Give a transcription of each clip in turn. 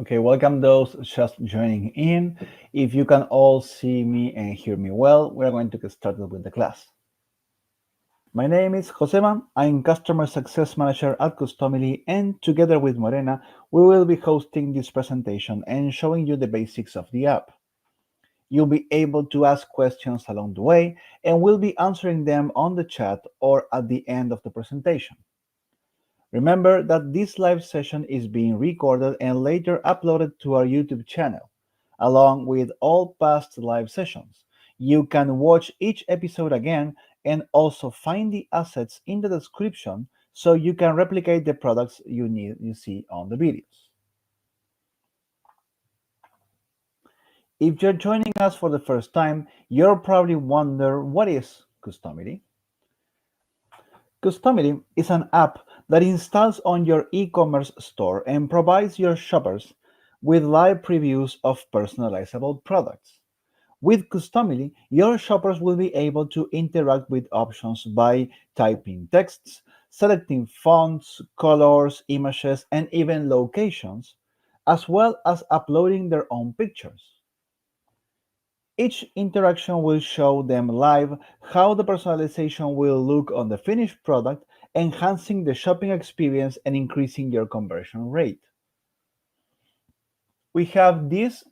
Okay, welcome those just joining in. If you can all see me and hear me well, we're going to get started with the class. My name is Josema. I'm Customer Success Manager at Customily, and together with Morena, we will be hosting this presentation and showing you the basics of the app. You'll be able to ask questions along the way, and we'll be answering them on the chat or at the end of the presentation. Remember that this live session is being recorded and later uploaded to our YouTube channel, along with all past live sessions. You can watch each episode again and also find the assets in the description so you can replicate the products you see on the videos. If you're joining us for the first time, you'll probably wonder what is Customily? Customily is an app that installs on your e-commerce store and provides your shoppers with live previews of personalizable products. With Customily, your shoppers will be able to interact with options by typing texts, selecting fonts, colors, images, and even locations, as well as uploading their own pictures. Each interaction will show them live how the personalization will look on the finished product, enhancing the shopping experience and increasing your conversion rate. We have this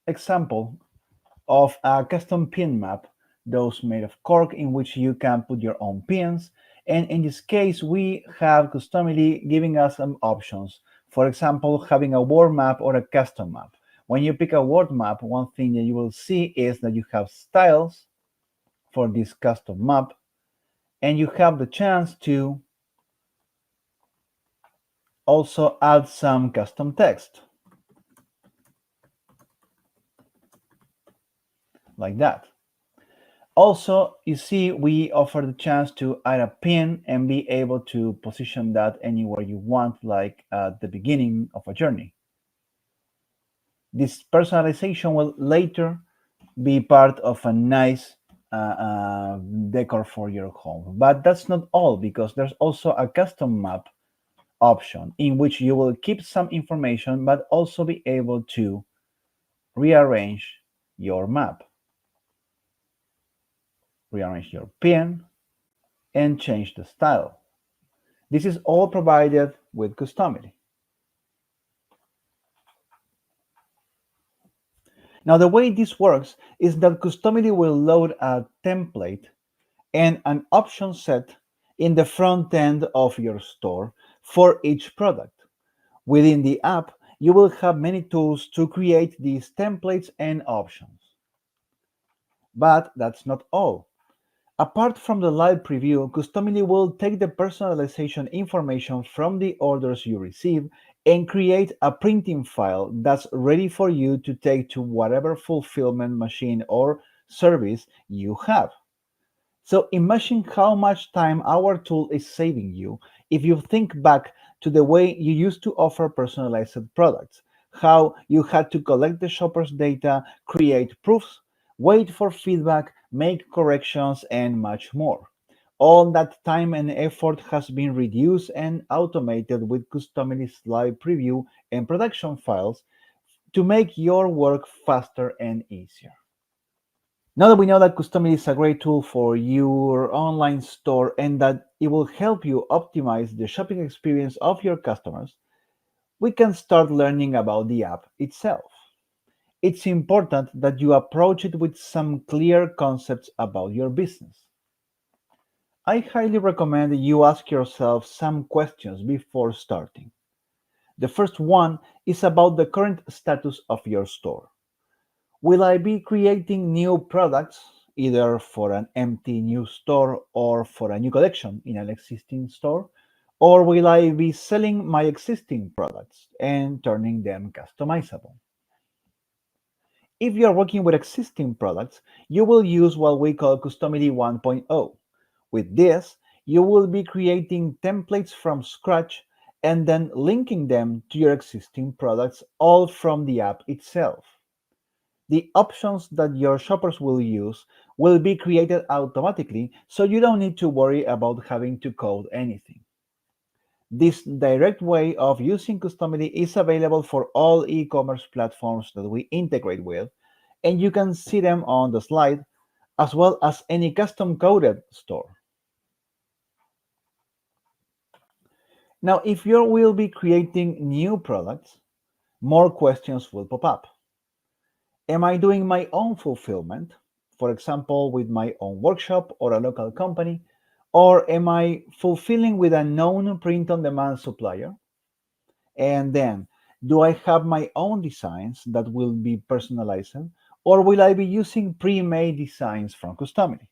example of a custom pin map, those made of cork in which you can put your own pins. And in this case, we have Customily giving us some options. For example, having a word map or a custom map. When you pick a word map, one thing that you will see is that you have styles for this custom map, and you have the chance to also add some custom text, like that. Also, you see, we offer the chance to add a pin and be able to position that anywhere you want, like at the beginning of a journey. This personalization will later be part of a nice decor for your home. But that's not all, because there's also a custom map option in which you will keep some information but also be able to rearrange your map, rearrange your pin, and change the style. This is all provided with Customily. Now, the way this works is that Customily will load a template and an option set in the front end of your store for each product. Within the app, you will have many tools to create these templates and options. But that's not all. Apart from the live preview, Customily will take the personalization information from the orders you receive and create a printing file that's ready for you to take to whatever fulfillment machine or service you have. So imagine how much time our tool is saving you if you think back to the way you used to offer personalized products, how you had to collect the shopper's data, create proofs, wait for feedback, make corrections, and much more. All that time and effort has been reduced and automated with Customily's live preview and production files to make your work faster and easier. Now that we know that Customily is a great tool for your online store and that it will help you optimize the shopping experience of your customers, we can start learning about the app itself. It's important that you approach it with some clear concepts about your business. I highly recommend that you ask yourself some questions before starting. The first one is about the current status of your store. Will I be creating new products, either for an empty new store or for a new collection in an existing store? Or will I be selling my existing products and turning them customizable? If you are working with existing products, you will use what we call Customily 1.0. With this, you will be creating templates from scratch and then linking them to your existing products, all from the app itself. The options that your shoppers will use will be created automatically, so you don't need to worry about having to code anything. This direct way of using Customily is available for all e-commerce platforms that we integrate with, and you can see them on the slide, as well as any custom-coded store. Now, if you will be creating new products, more questions will pop up. Am I doing my own fulfillment, for example, with my own workshop or a local company? Or am I fulfilling with a known print on demand supplier? And then, do I have my own designs that will be personalized? Or will I be using pre made designs from Customily?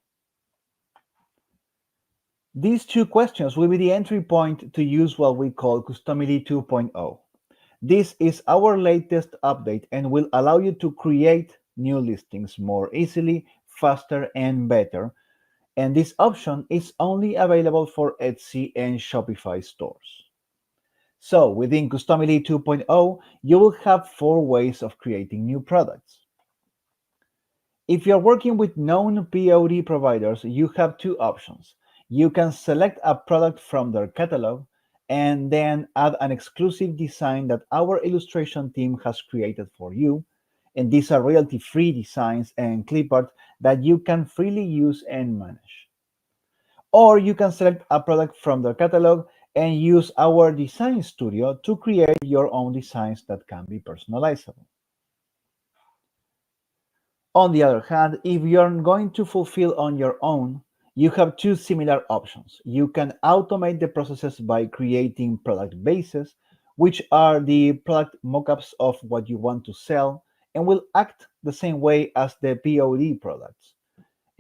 These two questions will be the entry point to use what we call Customily 2.0. This is our latest update and will allow you to create new listings more easily, faster, and better. And this option is only available for Etsy and Shopify stores. So within Customily 2.0, you will have 4 ways of creating new products. If you're working with known POD providers, you have 2 options. You can select a product from their catalog and then add an exclusive design that our illustration team has created for you. And these are royalty-free designs and clip art that you can freely use and manage. Or you can select a product from their catalog and use our design studio to create your own designs that can be personalizable. On the other hand, if you're going to fulfill on your own, you have 2 similar options. You can automate the processes by creating product bases, which are the product mockups of what you want to sell and will act the same way as the POD products.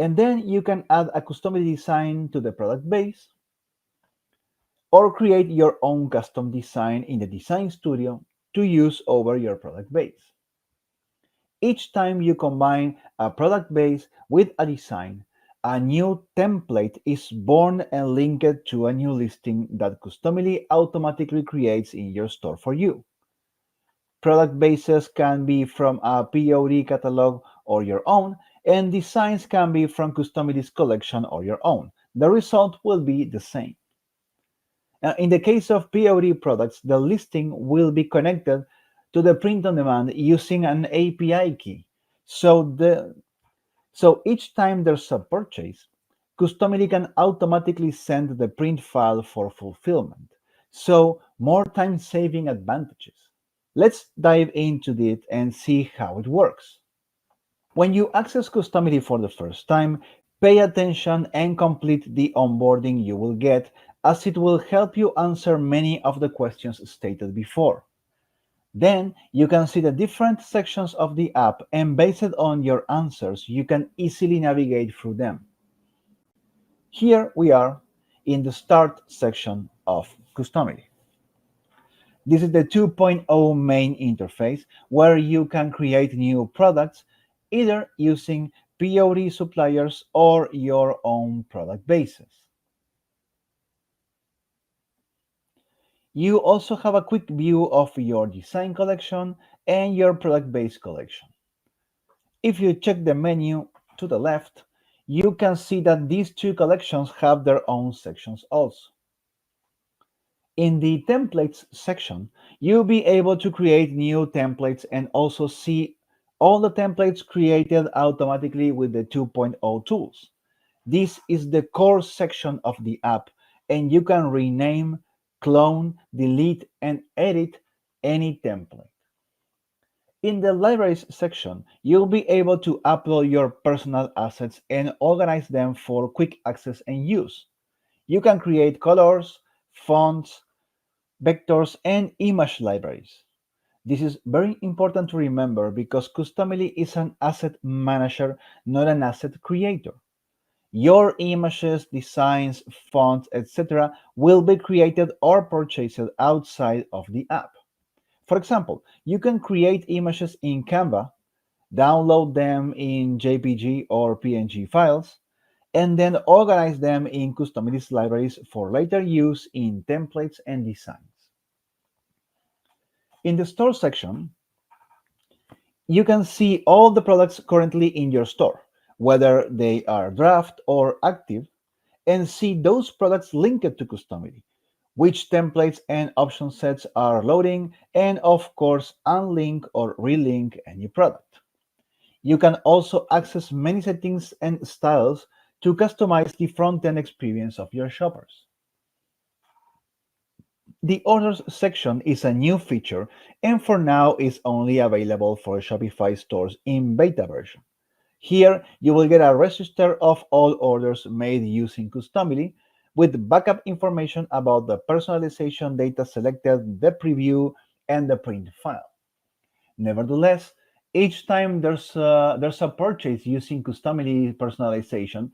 And then you can add a custom design to the product base or create your own custom design in the design studio to use over your product base. Each time you combine a product base with a design, a new template is born and linked to a new listing that Customily automatically creates in your store for you. Product bases can be from a POD catalog or your own, and designs can be from Customily's collection or your own. The result will be the same. Now, in the case of POD products, the listing will be connected to the print on demand using an API key. So each time there's a purchase, Customily can automatically send the print file for fulfillment. So more time saving advantages. Let's dive into it and see how it works. When you access Customily for the first time, pay attention and complete the onboarding you will get, as it will help you answer many of the questions stated before. Then you can see the different sections of the app, and based on your answers, you can easily navigate through them. Here we are in the Start section of Customily. This is the 2.0 main interface where you can create new products either using POD suppliers or your own product bases. You also have a quick view of your design collection and your product base collection. If you check the menu to the left, you can see that these 2 collections have their own sections also. In the templates section, you'll be able to create new templates and also see all the templates created automatically with the 2.0 tools. This is the core section of the app, and you can rename, clone, delete, and edit any template. In the libraries section, you'll be able to upload your personal assets and organize them for quick access and use. You can create colors, fonts, vectors, and image libraries. This is very important to remember because Customily is an asset manager, not an asset creator. Your images, designs, fonts, etc. will be created or purchased outside of the app. For example, you can create images in Canva, download them in JPG or PNG files, and then organize them in Customily's libraries for later use in templates and designs. In the store section, you can see all the products currently in your store, whether they are draft or active, and see those products linked to Customily, which templates and option sets are loading, and of course, unlink or relink any product. You can also access many settings and styles to customize the front-end experience of your shoppers. The orders section is a new feature and for now is only available for Shopify stores in beta version. Here, you will get a register of all orders made using Customily with backup information about the personalization data selected, the preview, and the print file. Nevertheless, each time there's a purchase using Customily personalization,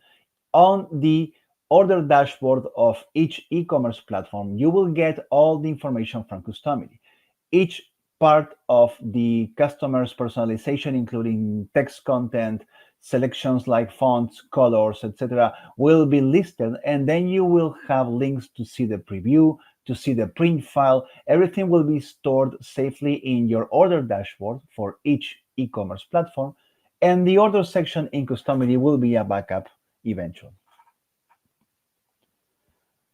on the order dashboard of each e-commerce platform, you will get all the information from Customily. Each part of the customer's personalization, including text content, selections like fonts, colors, etc., will be listed, and then you will have links to see the preview, to see the print file. Everything will be stored safely in your order dashboard for each e-commerce platform, and the order section in Customily will be a backup eventually.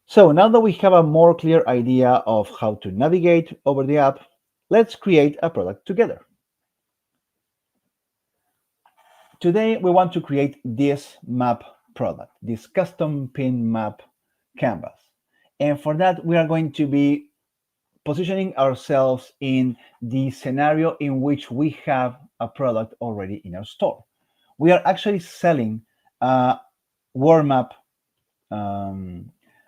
So now that we have a more clear idea of how to navigate over the app, let's create a product together. Today, we want to create this map product, this custom pin map canvas. And for that, we are going to be positioning ourselves in the scenario in which we have a product already in our store. We are actually selling a world map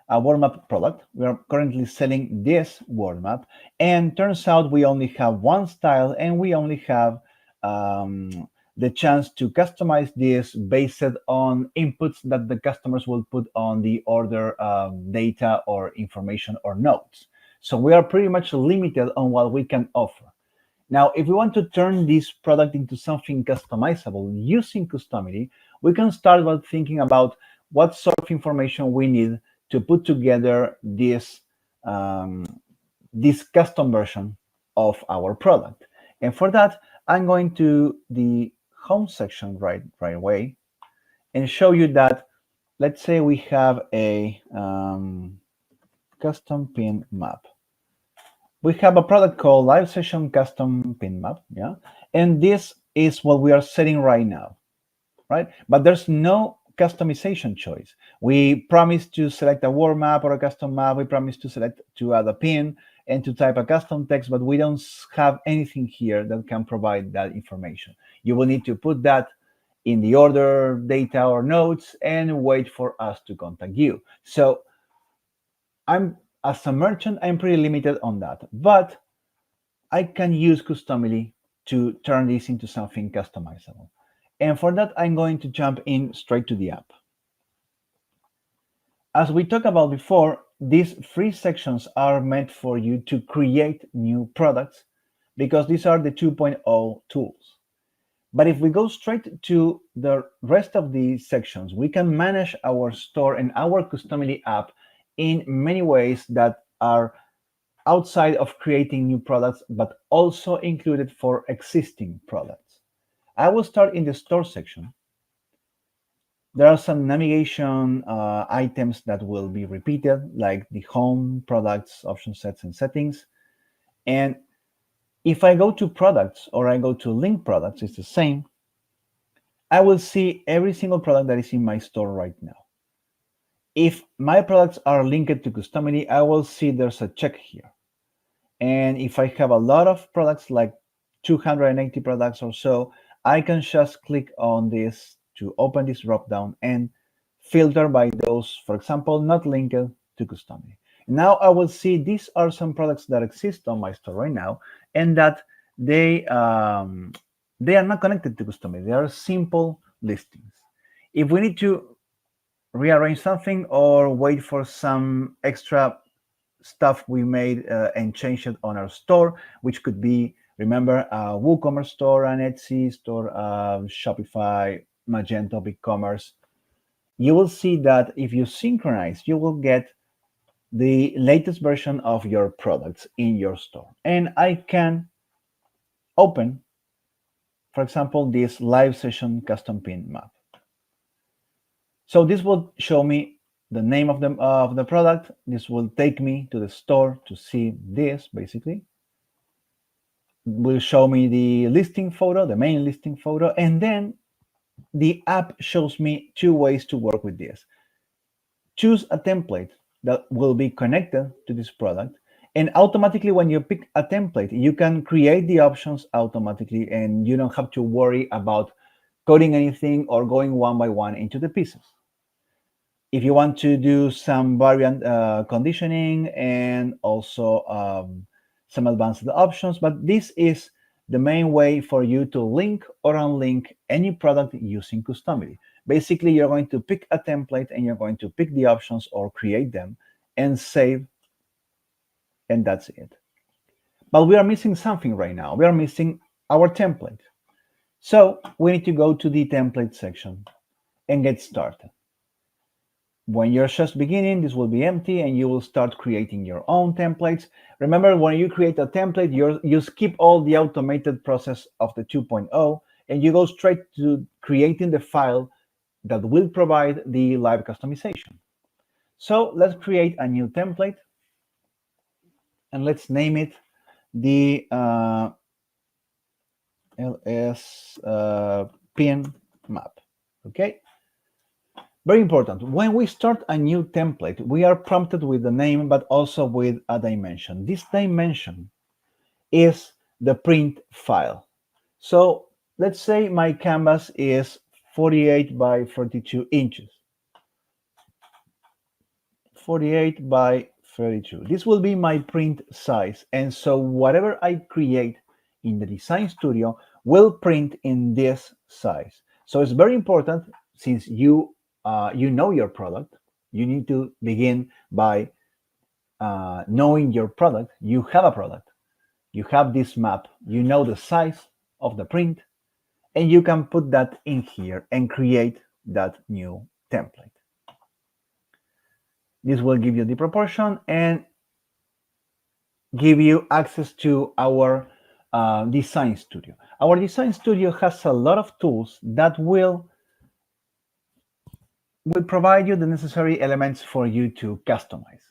a world map product. We are currently selling this world map, and turns out we only have one style and we only have the chance to customize this based on inputs that the customers will put on the order data or information or notes. So we are pretty much limited on what we can offer. Now, if we want to turn this product into something customizable using Customily, we can start by thinking about what sort of information we need to put together this custom version of our product. And for that, I'm going to the home section right away and show you that, let's say we have a custom pin map. We have a product called Live Session Custom Pin Map, yeah? And this is what we are setting right now, right? But there's no customization choice. We promise to select a world map or a custom map. We promise to add a pin and to type a custom text, but we don't have anything here that can provide that information. You will need to put that in the order data or notes and wait for us to contact you. So as a merchant, I'm pretty limited on that, but I can use Customily to turn this into something customizable. And for that, I'm going to jump in straight to the app. As we talked about before, these free sections are meant for you to create new products because these are the 2.0 tools. But if we go straight to the rest of the sections, we can manage our store and our Customily app in many ways that are outside of creating new products, but also included for existing products. I will start in the store section. There are some navigation items that will be repeated, like the home, products, option sets, and settings. And if I go to products or I go to link products, it's the same. I will see every single product that is in my store right now. If my products are linked to Customily, I will see there's a check here. And if I have a lot of products, like 280 products or so, I can just click on this to open this drop-down and filter by those, for example, not linked to Customily. Now I will see these are some products that exist on my store right now, and that they are not connected to Customily. They are simple listings. If we need to rearrange something or wait for some extra stuff we made and changed it on our store, which could be, remember, a WooCommerce store, an Etsy store, Shopify, Magento, BigCommerce, you will see that if you synchronize, you will get the latest version of your products in your store. And I can open, for example, this live session custom pin map. So this will show me the name of the product. This will take me to the store to see this. Basically, will show me the listing photo, the main listing photo, and then the app shows me two ways to work with this. Choose a template that will be connected to this product, and automatically when you pick a template, you can create the options automatically, and you don't have to worry about coding anything or going one by one into the pieces. If you want to do some variant conditioning and also some advanced options, but this is the main way for you to link or unlink any product using Customily. Basically, you're going to pick a template and you're going to pick the options or create them and save, and that's it. But we are missing something right now. We are missing our template. So we need to go to the template section and get started. When you're just beginning, this will be empty and you will start creating your own templates. Remember, when you create a template, you skip all the automated process of the 2.0 and you go straight to creating the file that will provide the live customization. So let's create a new template and let's name it the LS pin map. Okay. Very important. When we start a new template, we are prompted with the name, but also with a dimension. This dimension is the print file. So let's say my canvas is 48 by 32 inches. 48 by 32. This will be my print size. And so whatever I create in the design studio will print in this size. So it's very important, since you know your product, you need to begin by knowing your product. You have a product, you have this map, you know the size of the print, and you can put that in here and create that new template. This will give you the proportion and give you access to our design studio. Our design studio has a lot of tools that will provide you the necessary elements for you to customize.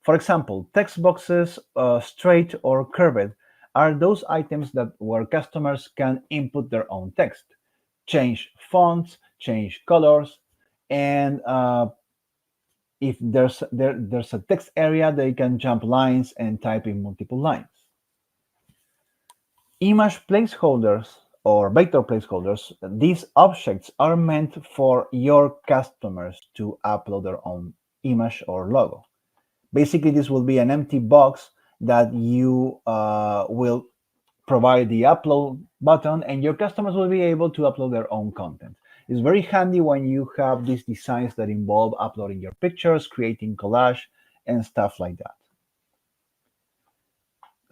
For example, text boxes, straight or curved, are those items that where customers can input their own text, change fonts, change colors, and if there's a text area, they can jump lines and type in multiple lines. Image placeholders or vector placeholders, these objects are meant for your customers to upload their own image or logo. Basically, this will be an empty box that you will provide the upload button, and your customers will be able to upload their own content. It's very handy when you have these designs that involve uploading your pictures, creating collage, and stuff like that.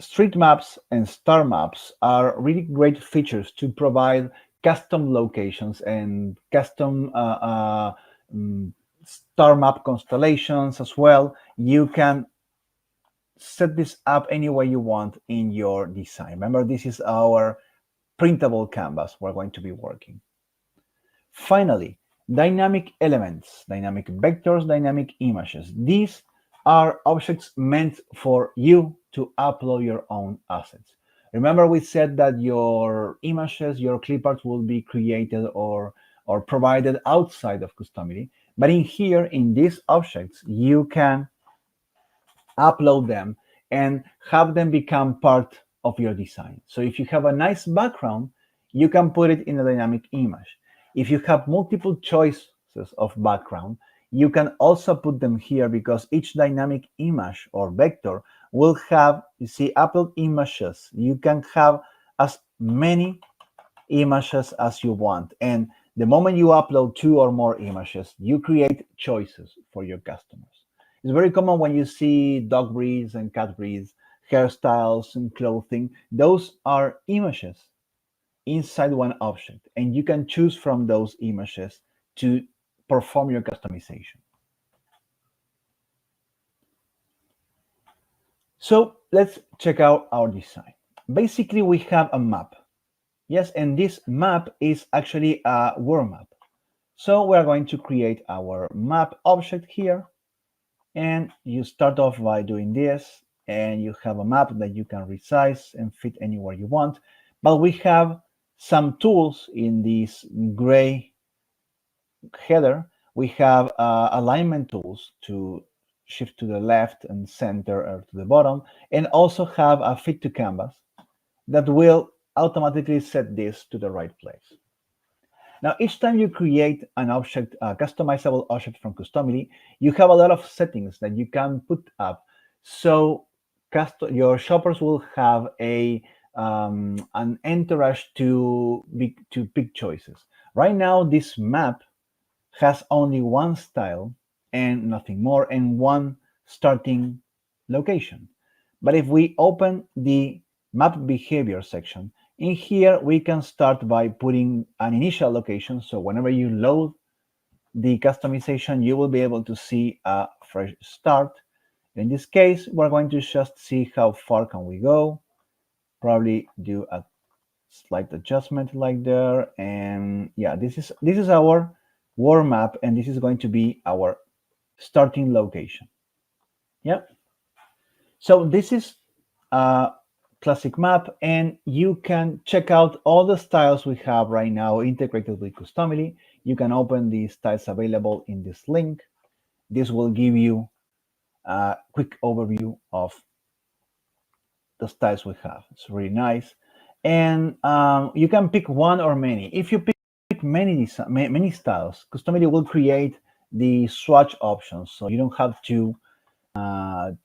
Street maps and star maps are really great features to provide custom locations and custom star map constellations as well. You can set this up any way you want in your design. Remember, this is our printable canvas we're going to be working. Finally, dynamic elements, dynamic vectors, dynamic images. These are objects meant for you to upload your own assets. Remember, we said that your images, your clip art will be created or provided outside of Customily. But in here, in these objects, you can upload them and have them become part of your design. So if you have a nice background, you can put it in a dynamic image. If you have multiple choices of background, you can also put them here, because each dynamic image or vector will have, you see, upload images. You can have as many images as you want. And the moment you upload 2 or more images, you create choices for your customers. It's very common when you see dog breeds and cat breeds, hairstyles and clothing. Those are images inside one object, and you can choose from those images to perform your customization. So let's check out our design. Basically, we have a map. Yes, and this map is actually a world map. So we're going to create our map object here, And you start off by doing this, and you have a map that you can resize and fit anywhere you want. But we have some tools in this gray header. We have alignment tools to shift to the left and center or to the bottom, and also have a fit to canvas that will automatically set this to the right place. Now, each time you create an object, a customizable object from Customily, you have a lot of settings that you can put up. So your shoppers will have an entourage to pick choices. Right now, this map has only one style and nothing more, and one starting location. But if we open the map behavior section, in here we can start by putting an initial location. So whenever you load the customization, you will be able to see a fresh start. In this case, we're going to just see how far can we go. Probably do a slight adjustment like there, and yeah, this is our world map, and this is going to be our starting location. Yeah, so this is a classic map, and you can check out all the styles we have right now integrated with Customily. You can open the styles available in this link. This will give you a quick overview of the styles we have. It's really nice. And you can pick one or many. If you pick many styles, Customily will create the swatch options, so you don't have to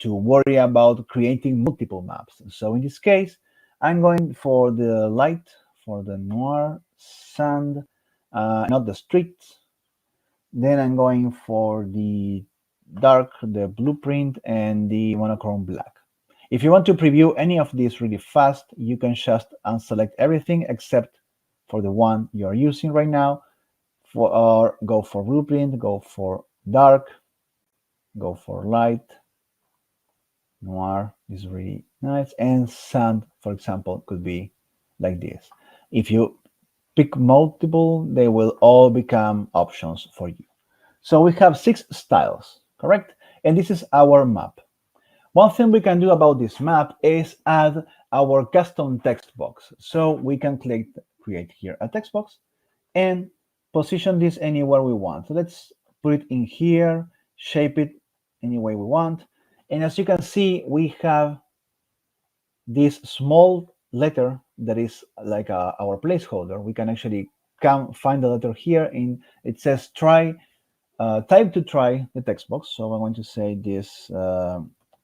worry about creating multiple maps. So in this case, I'm going for the light, for the noir, sand, not the streets. Then I'm going for the dark, the blueprint, and the monochrome black. If you want to preview any of these really fast, you can just unselect everything except for the one you're using right now, or go for blueprint, go for dark, go for light, noir is really nice, and sand, for example, could be like this. If you pick multiple, they will all become options for you. So we have 6 styles, correct? And this is our map. One thing we can do about this map is add our custom text box. So we can create here a text box and position this anywhere we want. So let's put it in here, shape it any way we want. And as you can see, we have this small letter that is like our placeholder. We can actually find the letter here, and it says try, type to try the text box. So I'm going to say this,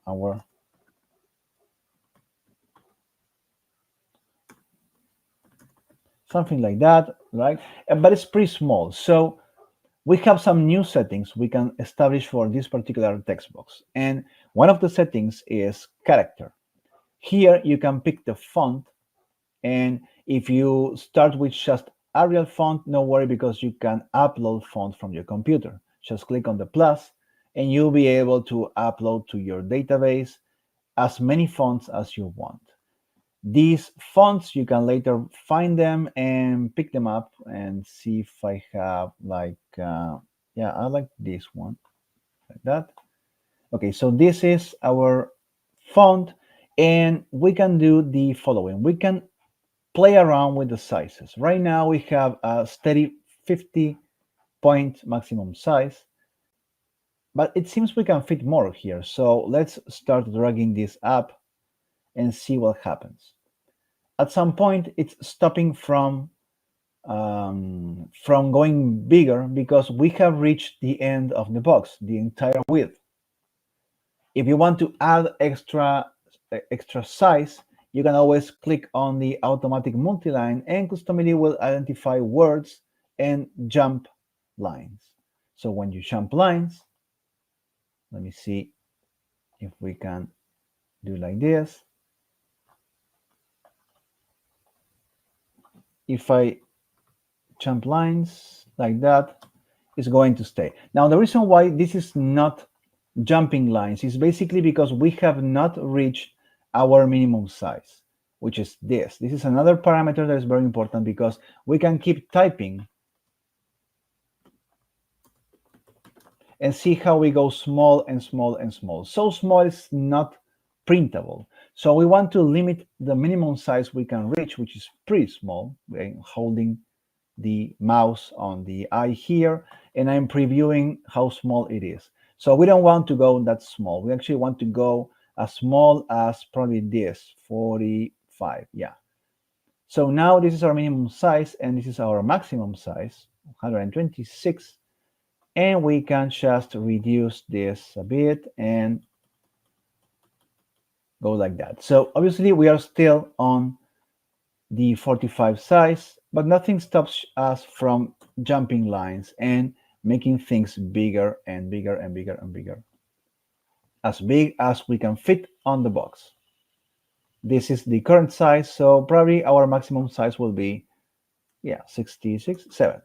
our something like that, right? But it's pretty small. So we have some new settings we can establish for this particular text box. And one of the settings is character. Here you can pick the font. And if you start with just Arial font, no worry, because you can upload font from your computer. Just click on the plus and you'll be able to upload to your database as many fonts as you want. These fonts, you can later find them and pick them up and see if I have like, yeah, I like this one, like that. Okay, so this is our font, and we can do the following. We can play around with the sizes. Right now we have a steady 50-point maximum size, but it seems we can fit more here. So let's start dragging this up and see what happens. At some point, it's stopping from going bigger because we have reached the end of the box, the entire width. If you want to add extra size, you can always click on the automatic multi-line, and Customily will identify words and jump lines. So when you jump lines, let me see if we can do like this. If I jump lines like that, it's going to stay. Now, the reason why this is not jumping lines is basically because we have not reached our minimum size, which is this. This is another parameter that is very important because we can keep typing and see how we go small and small and small. So small is not printable. So we want to limit the minimum size we can reach, which is pretty small. We're holding the mouse on the eye here, and I'm previewing how small it is. So we don't want to go that small. We actually want to go as small as probably this, 45, yeah. So now this is our minimum size, and this is our maximum size, 126, and we can just reduce this a bit and go like that. So obviously we are still on the 45 size, but nothing stops us from jumping lines and making things bigger and bigger and bigger and bigger, as big as we can fit on the box. This is the current size, so probably our maximum size will be, yeah, 66, 70.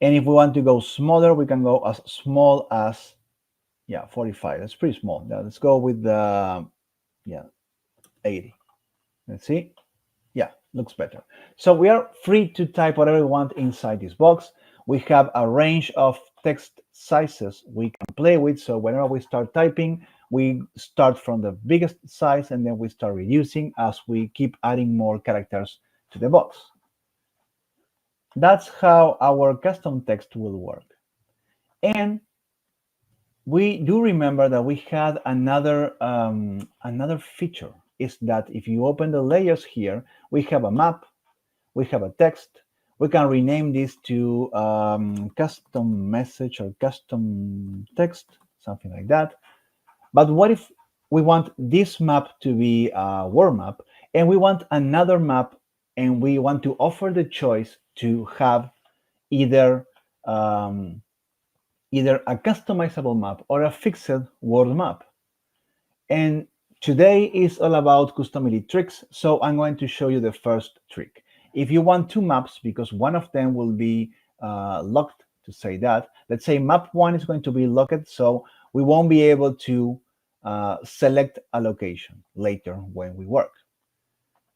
And if we want to go smaller, we can go as small as, yeah, 45. That's pretty small. Now let's go with the, yeah, 80. Let's see. Yeah, looks better. So we are free to type whatever we want inside this box. We have a range of text sizes we can play with. So whenever we start typing, we start from the biggest size and then we start reducing as we keep adding more characters to the box. That's how our custom text will work. And we do remember that we had another feature, is that if you open the layers here, we have a map, we have a text. We can rename this to custom message or custom text, something like that. But what if we want this map to be a word map, and we want another map, and we want to offer the choice to have either um, either a customizable map or a fixed word map. And today is all about Customily tricks. So I'm going to show you the first trick. If you want two maps, because one of them will be locked, to say that, let's say map one is going to be locked, so we won't be able to select a location later when we work.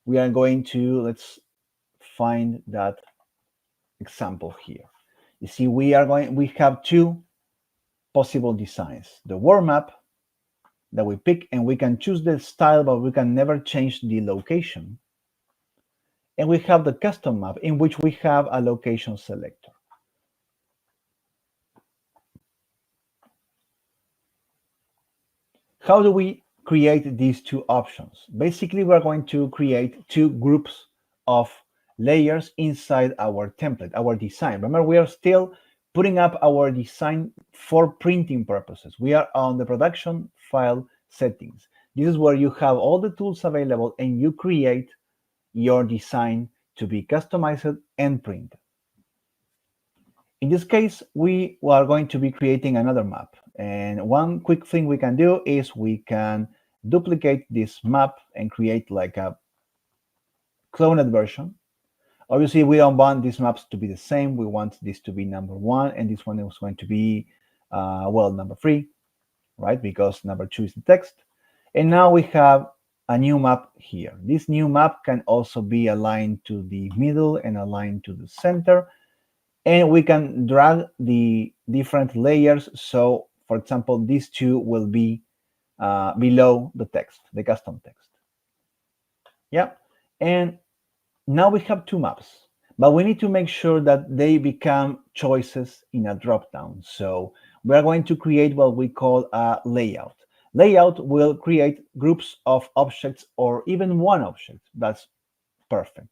We are going to, let's find that example here. You see, we have two possible designs: the word map that we pick, and we can choose the style, but we can never change the location. And we have the custom map, in which we have a location selector. How do we create these two options? Basically, we're going to create two groups of layers inside our template, our design. Remember, we are still putting up our design for printing purposes. We are on the production file settings. This is where you have all the tools available, and you create your design to be customized and printed. In this case, we are going to be creating another map. And one quick thing we can do is we can duplicate this map and create like a cloned version. Obviously, we don't want these maps to be the same. We want this to be number one, and this one is going to be, well, number three, right? Because number two is the text. And now we have a new map here. This new map can also be aligned to the middle and aligned to the center. And we can drag the different layers. So, for example, these two will be below the text, the custom text. Yeah. And now we have two maps, but we need to make sure that they become choices in a dropdown. So we're going to create what we call a layout. Layout will create groups of objects or even one object. That's perfect.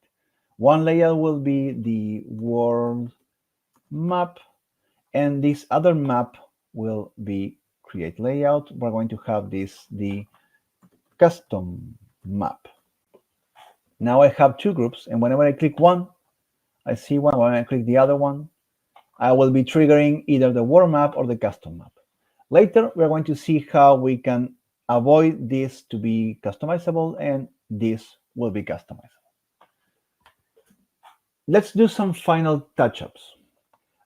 One layout will be the world map, and this other map will be create layout. We're going to have this the custom map. Now I have two groups, and whenever I click one, I see one. When I click the other one, I will be triggering either the world map or the custom map. Later, we're going to see how we can avoid this to be customizable, and this will be customizable. Let's do some final touch-ups.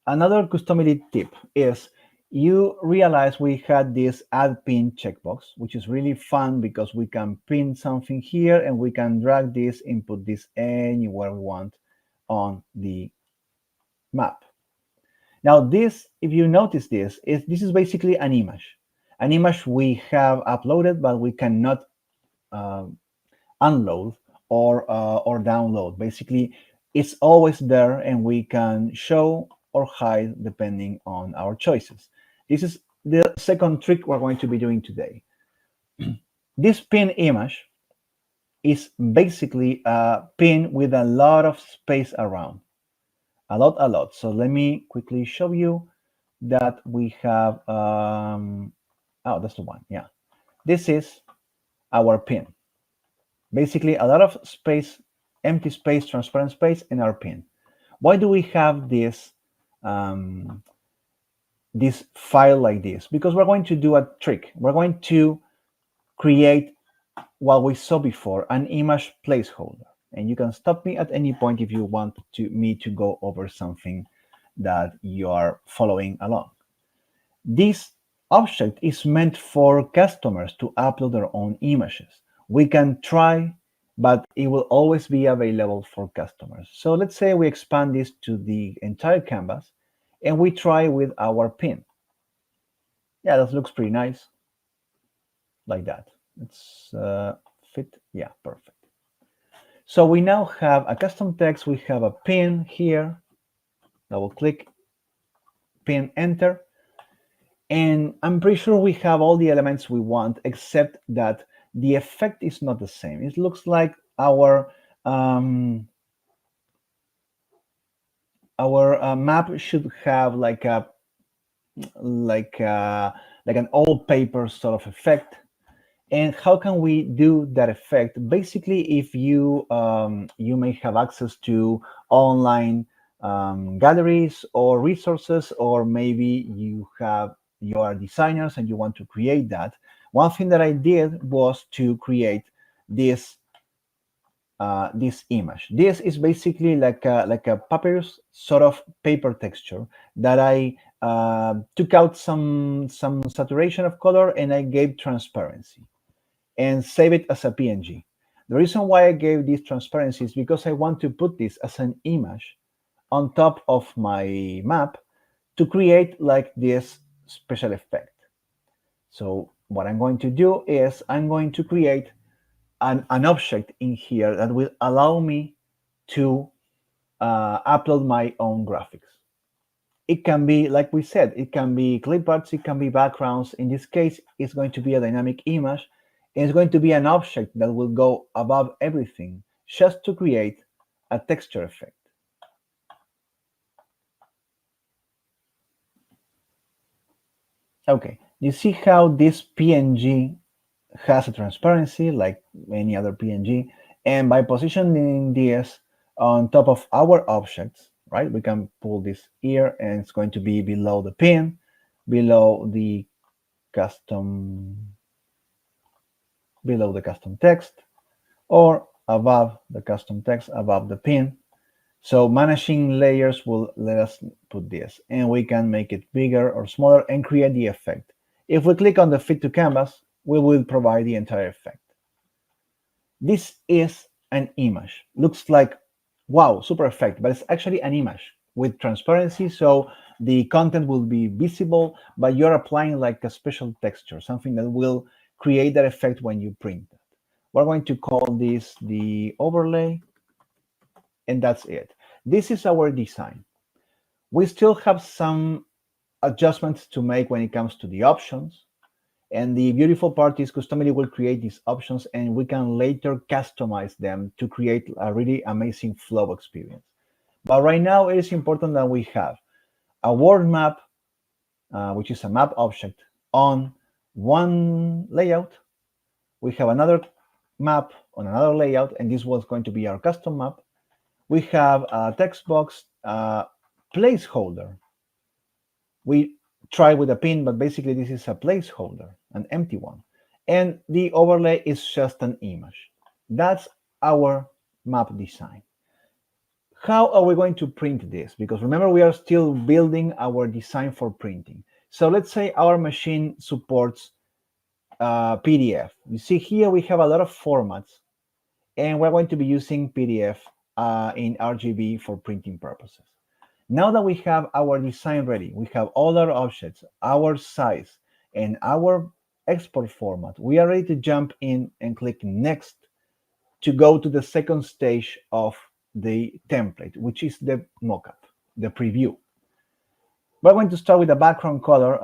Another Customily tip is, you realize we had this add pin checkbox, which is really fun because we can pin something here and we can drag this and put this anywhere we want on the map. Now this, if you notice this, this is basically an image we have uploaded, but we cannot uh, unload or download. Basically, it's always there, and we can show or hide depending on our choices. This is the second trick we're going to be doing today. This pin image is basically a pin with a lot of space around, a lot. So let me quickly show you that we have. Oh, that's the one. Yeah, this is our pin. Basically, a lot of space, empty space, transparent space in our pin. Why do we have um, this file like this? Because we're going to do a trick. We're going to create what we saw before, an image placeholder. And you can stop me at any point if you want me to go over something that you are following along. This object is meant for customers to upload their own images. We can try, but it will always be available for customers. So let's say we expand this to the entire canvas and we try with our pin. Yeah, that looks pretty nice, like that. Let's fit. Yeah, perfect. So we now have a custom text. We have a pin here. Double click, pin, enter. And I'm pretty sure we have all the elements we want, except that the effect is not the same. It looks like um, our map should have like a, like an old paper sort of effect. And how can we do that effect? Basically, if you may have access to online galleries or resources, or maybe you are designers and you want to create that. One thing that I did was to create this this image. This is basically like a papyrus sort of paper texture that I took out some saturation of color and I gave transparency and save it as a PNG. The reason why I gave this transparency is because I want to put this as an image on top of my map to create like this special effect. So what I'm going to do is I'm going to create an object in here that will allow me to upload my own graphics. It can be, like we said, it can be clip arts, it can be backgrounds. In this case, it's going to be a dynamic image. And it's going to be an object that will go above everything just to create a texture effect. Okay, you see how this PNG has a transparency like any other PNG. And by positioning this on top of our objects, right, we can pull this here and it's going to be below the pin, below the custom text, or above the custom text, above the pin. So managing layers will let us put this, and we can make it bigger or smaller and create the effect. If we click on the fit to canvas, we will provide the entire effect. This is an image. Looks like, wow, super effect, but it's actually an image with transparency, so the content will be visible, but you're applying like a special texture, something that will create that effect when you print it. We're going to call this the overlay, and that's it. This is our design. We still have some adjustments to make when it comes to the options. And the beautiful part is Customily will create these options and we can later customize them to create a really amazing flow experience. But right now, it is important that we have a world map, which is a map object, on one layout. We have another map on another layout, and this was going to be our custom map. We have a text box placeholder. We try with a pin, but basically this is a placeholder, an empty one. And the overlay is just an image. That's our map design. How are we going to print this? Because remember, we are still building our design for printing. So let's say our machine supports PDF. You see here we have a lot of formats, and we're going to be using PDF in RGB for printing purposes. Now that we have our design ready, we have all our objects, our size, and our export format, we are ready to jump in and click next to go to the second stage of the template, which is the mockup, the preview. We're going to start with the background color.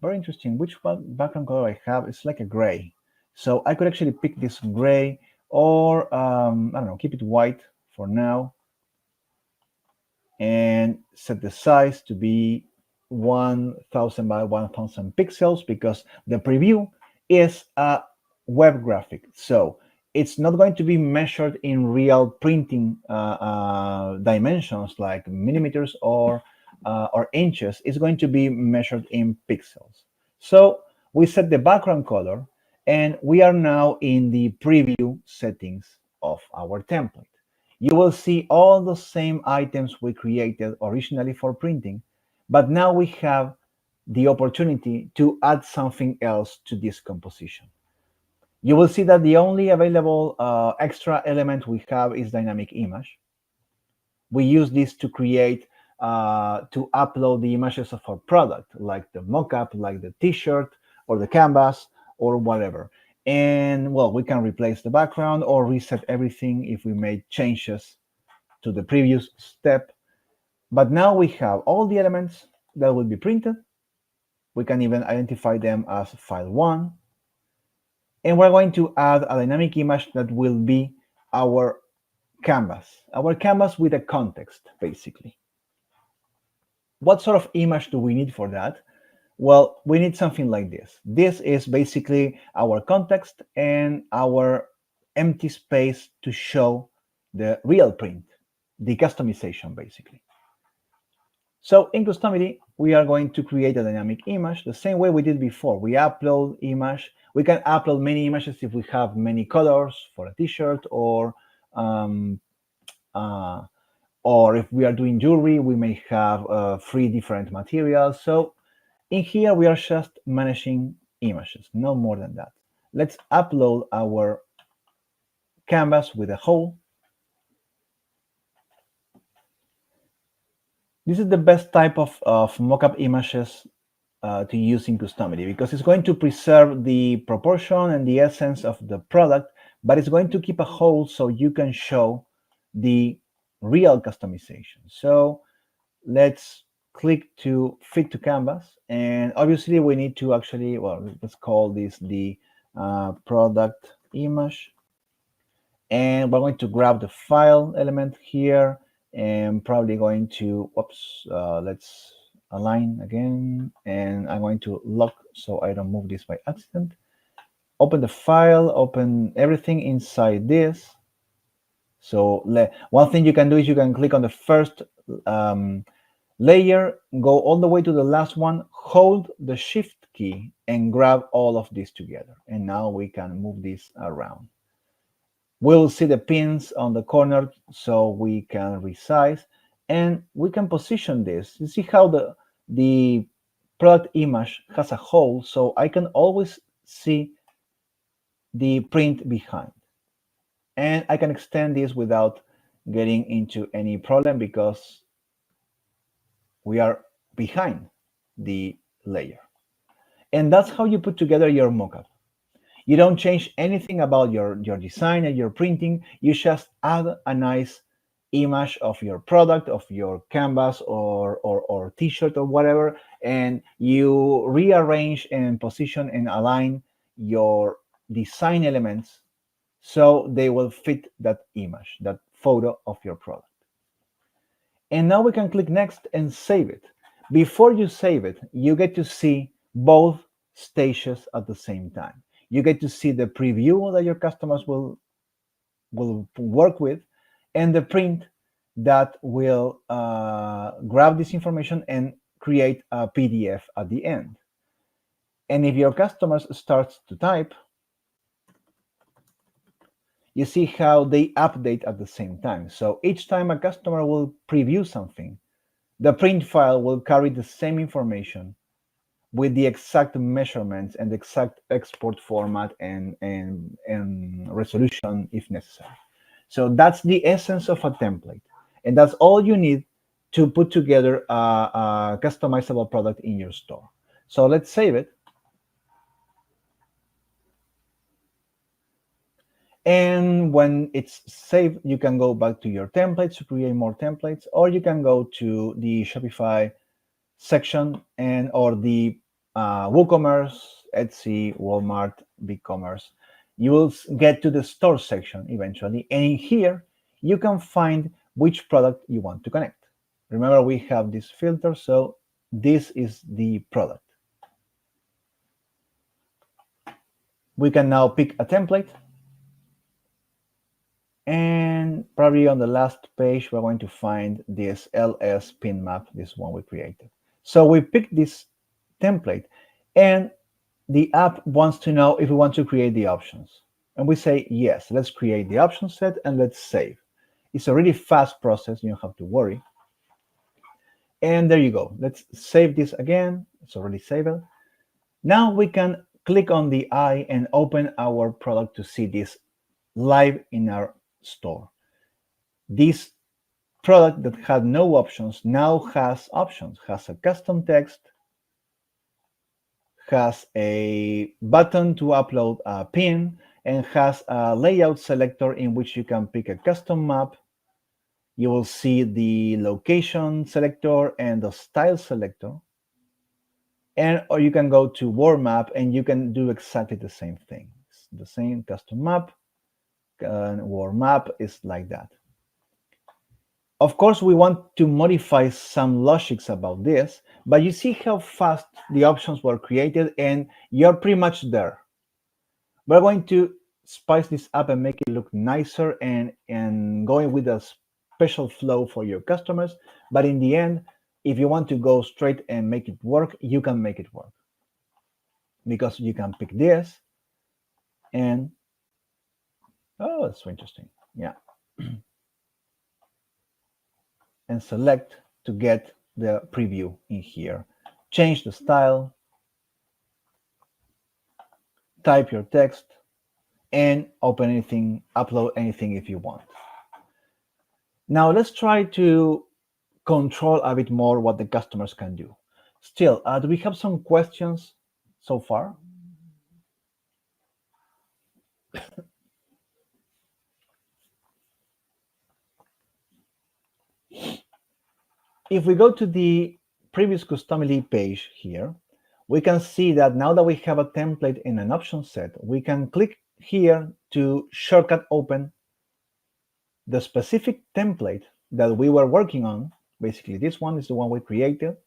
Very interesting. Which background color I have? It's like a gray. So I could actually pick this gray, or I don't know, keep it white for now, and set the size to be 1000 by 1000 pixels, because the preview is a web graphic. So it's not going to be measured in real printing dimensions like millimeters or inches. It's going to be measured in pixels. So we set the background color, and we are now in the preview settings of our template. You will see all the same items we created originally for printing, but now we have the opportunity to add something else to this composition. You will see that the only available extra element we have is dynamic image. We use this to create, to upload the images of our product, like the mockup, like the t-shirt or the canvas or whatever. And well, we can replace the background or reset everything if we made changes to the previous step. But now we have all the elements that will be printed. We can even identify them as file one. And we're going to add a dynamic image that will be our canvas with a context, basically. What sort of image do we need for that? Well, we need something like this. This is basically our context and our empty space to show the real print, the customization, basically. So in Customily, we are going to create a dynamic image the same way we did before. We upload image. We can upload many images if we have many colors for a t-shirt, or if we are doing jewelry, we may have 3 different materials. So in here, we are just managing images, no more than that. Let's upload our canvas with a whole. This is the best type of mockup images to use in Customily, because it's going to preserve the proportion and the essence of the product, but it's going to keep a whole so you can show the real customization. So let's click to fit to canvas, and obviously we need to actually, well, let's call this the product image, and we're going to grab the file element here, and probably going to, let's align again, and I'm going to lock so I don't move this by accident. Open the file, open everything inside this. So one thing you can do is you can click on the first layer, go all the way to the last one, hold the shift key and grab all of this together. And now we can move this around. We'll see the pins on the corner so we can resize, and we can position this. You see how the product image has a hole, so I can always see the print behind. And I can extend this without getting into any problem because we are behind the layer. And that's how you put together your mockup. You don't change anything about your design and your printing. You just add a nice image of your product, of your canvas or t-shirt or whatever, and you rearrange and position and align your design elements so they will fit that image, that photo of your product. And now we can click next and save it. Before you save it, you get to see both stages at the same time. You get to see the preview that your customers will work with, and the print that will grab this information and create a PDF at the end. And if your customers start to type, you see how they update at the same time. So each time a customer will preview something, the print file will carry the same information with the exact measurements and the exact export format and resolution if necessary. So that's the essence of a template. And that's all you need to put together a customizable product in your store. So let's save it. And when it's saved, you can go back to your templates to create more templates, or you can go to the Shopify section and or the WooCommerce, Etsy, Walmart, BigCommerce. You will get to the store section eventually, and in here you can find which product you want to connect. Remember, we have this filter, so this is the product. We can now pick a template, and probably on the last page we're going to find this LS pin map, this one we created. So we pick this template, and the app wants to know if we want to create the options. And we say, yes, let's create the option set and let's save. It's a really fast process, you don't have to worry. And there you go. Let's save this again. It's already saved. Now we can click on the eye and open our product to see this live in our store. This product that had no options now has options, has a custom text, has a button to upload a pin, and has a layout selector in which you can pick a custom map. You will see the location selector and the style selector. And or you can go to Word Map and you can do exactly the same thing. It's the same custom map, and Word Map is like that. Of course, we want to modify some logics about this, but you see how fast the options were created and you're pretty much there. We're going to spice this up and make it look nicer and going with a special flow for your customers. But in the end, if you want to go straight and make it work, you can make it work. Because you can pick this and, oh, that's so interesting. Yeah. And select to get the preview in here. Change the style, type your text, and open anything, upload anything if you want. Now let's try to control a bit more what the customers can do. Still, do we have some questions so far? If we go to the previous Customily page here, we can see that now that we have a template in an option set, we can click here to shortcut open the specific template that we were working on. Basically, this one is the one we created,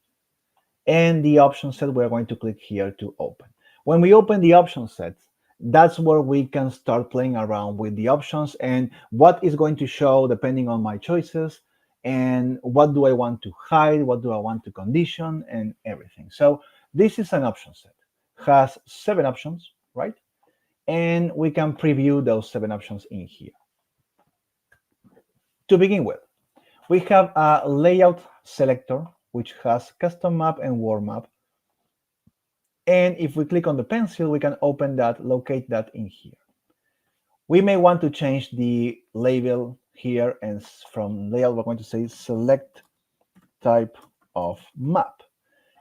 and the option set, we're going to click here to open. When we open the option set, that's where we can start playing around with the options and what is going to show depending on my choices, and what do I want to hide, what do I want to condition, and everything. So this is an option set, has 7 options, right? And we can preview those 7 options in here. To begin with, we have a layout selector, which has custom map and Word Map. And if we click on the pencil, we can open that, locate that in here. We may want to change the label here, and from layout, we're going to say select type of map.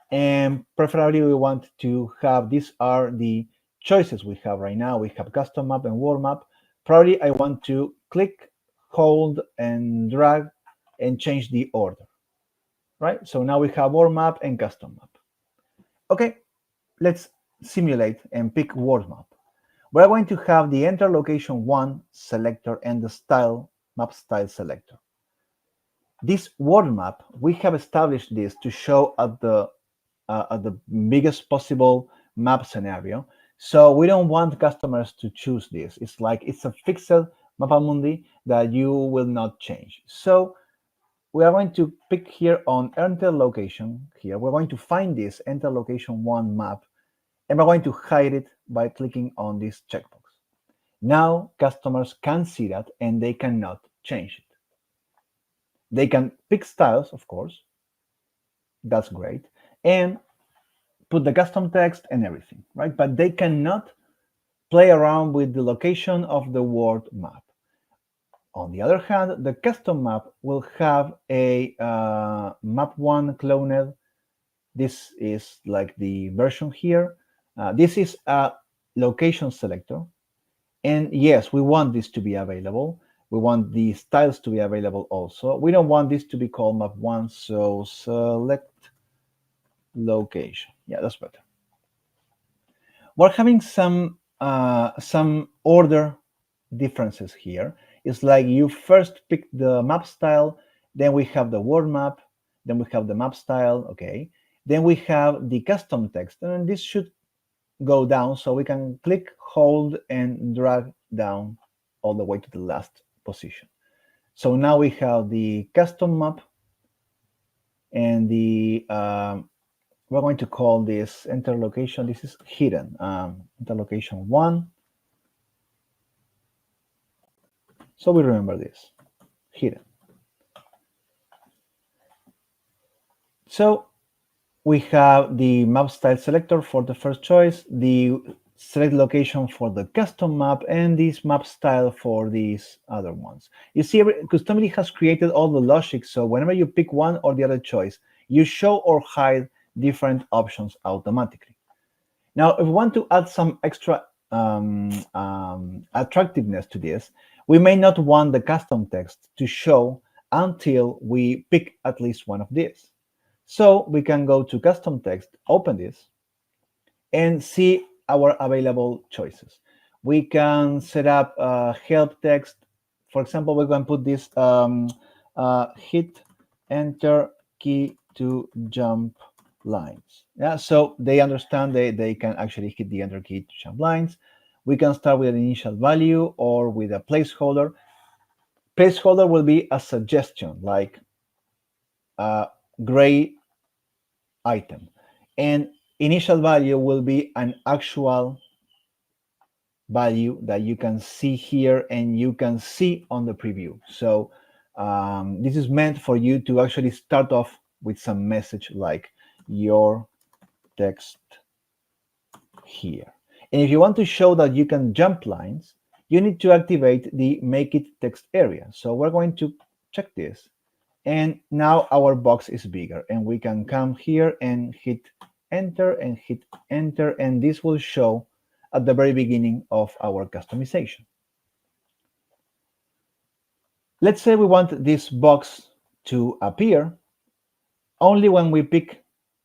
And preferably, we want to have, these are the choices we have right now. We have custom map and Word Map. Probably I want to click, hold, and drag and change the order, right? So now we have Word Map and custom map. Okay, let's simulate and pick Word Map. We're going to have the enter location 1 selector and the style map style selector. This Word Map, we have established this to show at the biggest possible map scenario. So we don't want customers to choose this. It's like it's a fixed mapa mundi that you will not change. So we are going to pick here on enter location here. We're going to find this enter location 1 map, and we're going to hide it by clicking on this checkbox. Now customers can see that and they cannot change it. They can pick styles, of course. That's great. And put the custom text and everything, right? But they cannot play around with the location of the Word Map. On the other hand, the custom map will have a map one cloned. This is like the version here. This is a location selector. And yes, we want this to be available. We want the styles to be available also. We don't want this to be called map one, so select location. Yeah, that's better. We're having some order differences here. It's like you first pick the map style, then we have the word map, then we have the map style, okay. Then we have the custom text, and this should go down, so we can click, hold, and drag down all the way to the last position. So now we have the custom map, and the we're going to call this enter location. This is hidden. Enter location 1. So we remember this, hidden. So we have the map style selector for the first choice, the select location for the custom map, and this map style for these other ones. You see, Customily has created all the logic, so whenever you pick one or the other choice, you show or hide different options automatically. Now, if we want to add some extra attractiveness to this, we may not want the custom text to show until we pick at least one of these. So we can go to custom text, open this, and see our available choices. We can set up help text. For example, we're going to put this hit enter key to jump lines. Yeah, so they understand they can actually hit the enter key to jump lines. We can start with an initial value or with a placeholder. Placeholder will be a suggestion, like a gray item, and initial value will be an actual value that you can see here and you can see on the preview. So this is meant for you to actually start off with some message like your text here. And if you want to show that you can jump lines, you need to activate the make it text area. So we're going to check this. And now our box is bigger, and we can come here and hit enter, and this will show at the very beginning of our customization. Let's say we want this box to appear only when we pick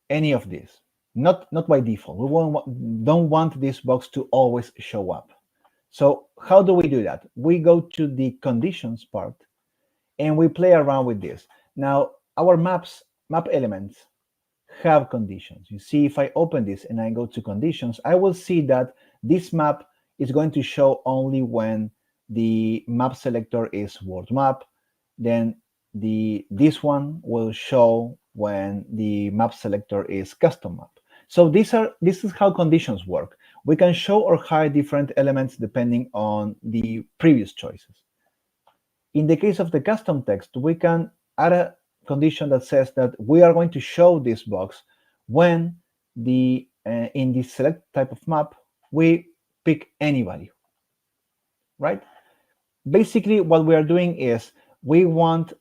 any of these, not by default. We don't want this box to always show up. So how do we do that? We go to the conditions part, and we play around with this. Now, our map elements have conditions. You see, if I open this and I go to conditions, I will see that this map is going to show only when the map selector is word map. Then this one will show when the map selector is custom map. So this is how conditions work. We can show or hide different elements depending on the previous choices. In the case of the custom text, we can add a condition that says that we are going to show this box when in the select type of map we pick any value, right? Basically, what we are doing is we want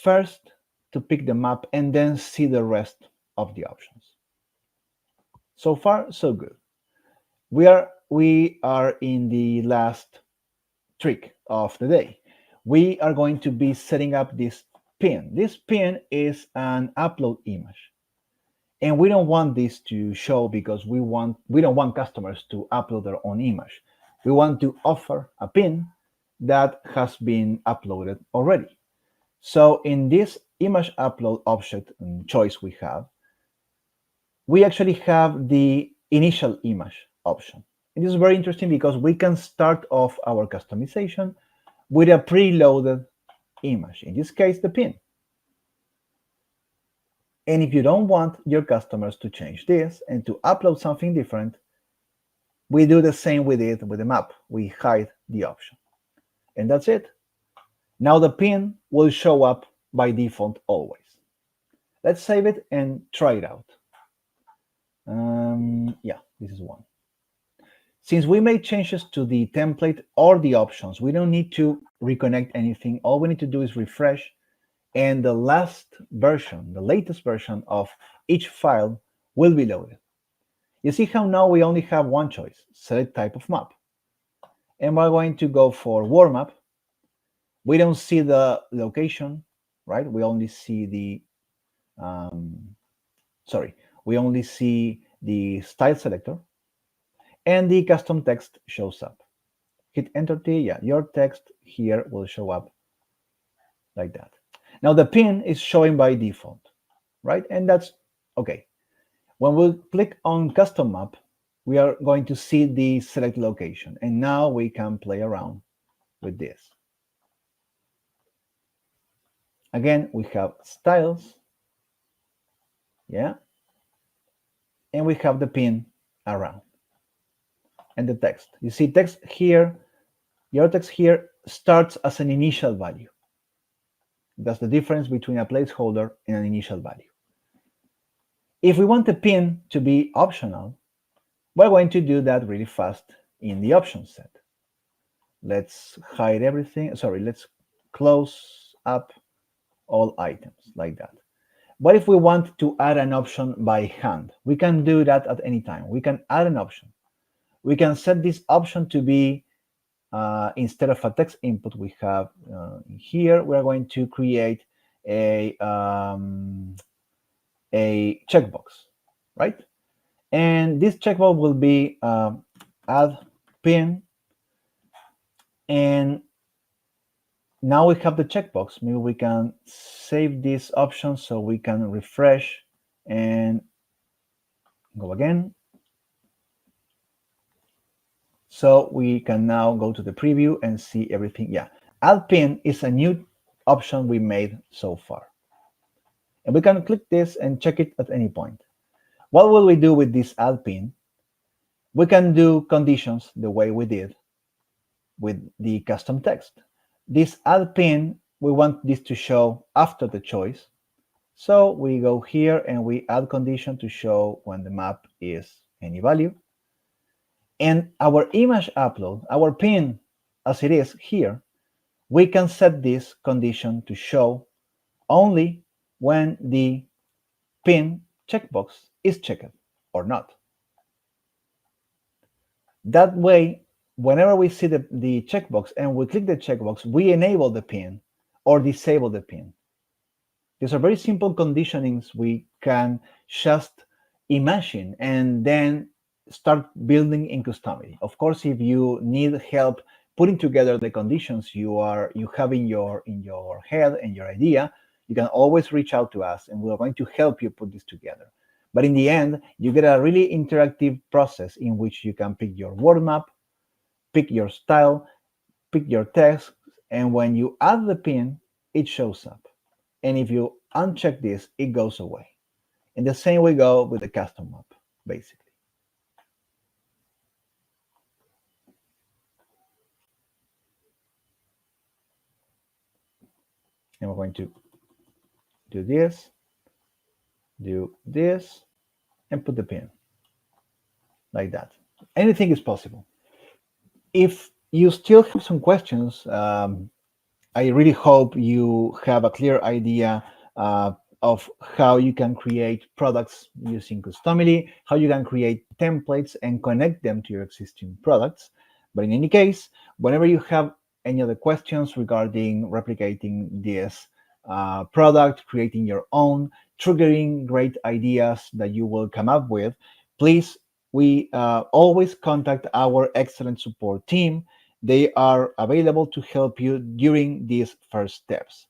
first to pick the map and then see the rest of the options. So far, so good. We are in the last trick of the day. We are going to be setting up this pin. This pin is an upload image, and we don't want this to show because we don't want customers to upload their own image. We want to offer a pin that has been uploaded already. So in this image upload object choice we actually have the initial image option. It is very interesting because we can start off our customization with a preloaded image, in this case, the pin. And if you don't want your customers to change this and to upload something different, we do the same with it with the map. We hide the option. And that's it. Now the pin will show up by default always. Let's save it and try it out. Yeah, this is one. Since we made changes to the template or the options, we don't need to reconnect anything. All we need to do is refresh, and the last version, the latest version of each file will be loaded. You see how now we only have one choice, select type of map. And we're going to go for world map. We don't see the location, right? We only see um, sorry, we only see the style selector, and the custom text shows up. Hit enter key, yeah, your text here will show up like that. Now the pin is showing by default, right? And that's okay. When we click on custom map, we are going to see the select location. And now we can play around with this. Again, we have styles, yeah, and we have the pin around and the text. You see text here, your text here starts as an initial value. That's the difference between a placeholder and an initial value. If we want the pin to be optional, we're going to do that really fast in the options set. Let's hide everything. Sorry, let's close up all items like that. What if we want to add an option by hand? We can do that at any time. We can add an option. We can set this option to be, instead of a text input we have here, we're going to create a checkbox, right? And this checkbox will be add pin. And now we have the checkbox. Maybe we can save this option so we can refresh and go again. So we can now go to the preview and see everything. Yeah, add pin is a new option we made so far. And we can click this and check it at any point. What will we do with this add pin? We can do conditions the way we did with the custom text. This add pin, we want this to show after the choice. So we go here and we add condition to show when the map is any value. And our image upload, our pin as it is here, we can set this condition to show only when the pin checkbox is checked or not. That way, whenever we see the checkbox and we click the checkbox, we enable the pin or disable the pin. These are very simple conditionings we can just imagine and then start building in Customily. Of course, if you need help putting together the conditions you have in your head and your idea, you can always reach out to us and we're going to help you put this together. But in the end, you get a really interactive process in which you can pick your word map, pick your style, pick your text, and when you add the pin, it shows up. And if you uncheck this, it goes away. And the same we go with the custom map, basically. And we're going to do this, and put the pin like that. Anything is possible. If you still have some questions, I really hope you have a clear idea of how you can create products using Customily, how you can create templates and connect them to your existing products. But in any case, whenever you have any other questions regarding replicating this product, creating your own, triggering great ideas that you will come up with, please, we always contact our excellent support team. They are available to help you during these first steps.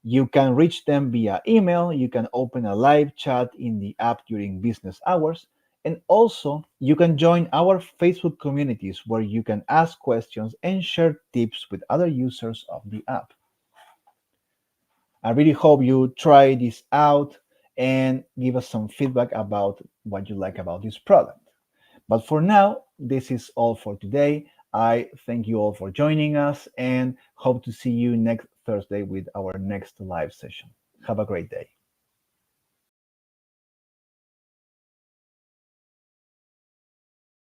You can reach them via email. You can open a live chat in the app during business hours. And also, you can join our Facebook communities where you can ask questions and share tips with other users of the app. I really hope you try this out and give us some feedback about what you like about this product. But for now, this is all for today. I thank you all for joining us and hope to see you next Thursday with our next live session. Have a great day.